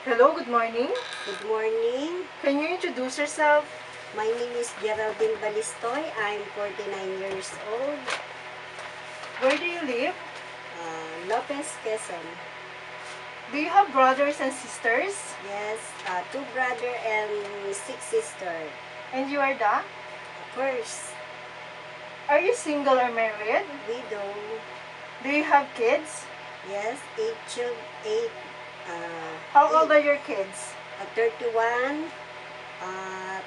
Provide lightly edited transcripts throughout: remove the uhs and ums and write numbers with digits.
Hello, good morning. Good morning. Can you introduce yourself? My name is Geraldine Balistoy. I'm 49 years old. Where do you live? Lopez, Quezon. Do you have brothers and sisters? Yes, 2 brothers and 6 sisters. And you are the? First, Are you single or married? widow. Do you have kids? Yes, 8. How old are your kids? 31,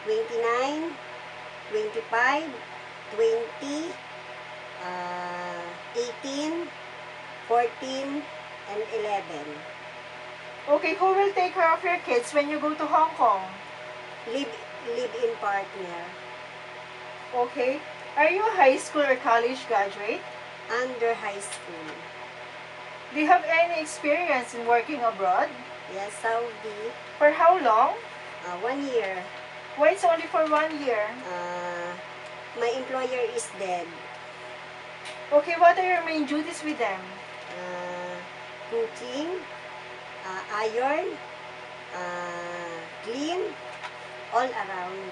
29, 25, 20, 18, 14, and 11. Okay, who will take care of your kids when you go to Hong Kong? Live-in partner. Okay. Are you a high school or college graduate? Under high school. Do you have any experience in working abroad? Yes, Saudi. For how long? 1 year. Why it's only for 1 year? My employer is dead. Okay, what are your main duties with them? Cooking, iron, clean, all around.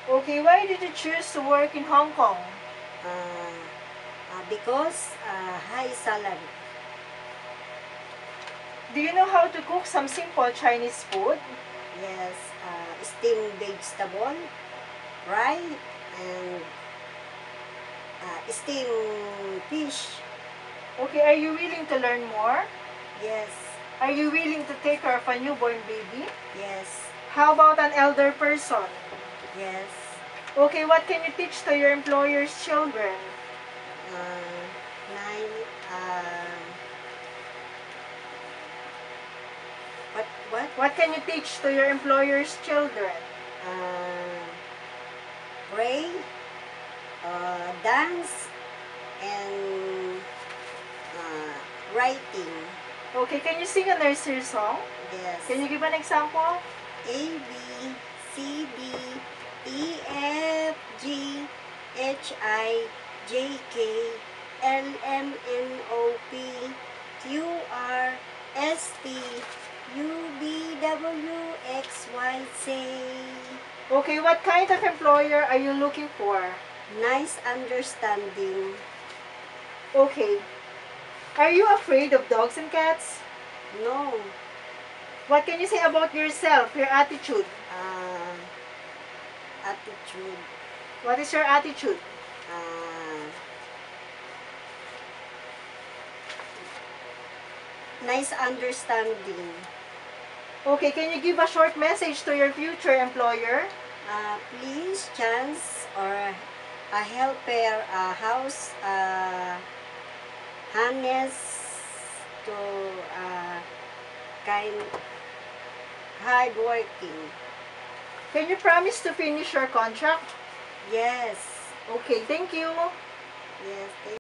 Okay, why did you choose to work in Hong Kong? Because high salary. Do you know how to cook some simple Chinese food? Yes, steamed vegetable, fry, and steamed fish. Okay, are you willing to learn more? Yes, Are you willing to take care of a newborn baby? yes, How about an elder person? yes. Okay, what can you teach to your employer's children? Nine, what? What can you teach to your employer's children? Pray, dance, and writing. Okay, can you sing a nursery song? Yes. Can you give an example? A, B, C, D, E, F, G, H, I, J, K, L, M, N, O, P, Q, R, S, T, U, V, W, X, Y, Z. Okay, what kind of employer are you looking for? Nice understanding. Okay. Are you afraid of dogs and cats? No. What can you say about yourself, your attitude? Attitude. What is your attitude? Nice understanding. Okay, can you give a short message to your future employer? Please chance or a helper, a house, honest to kind hardworking. Can you promise to finish your contract? Yes. Okay, thank you. Yes.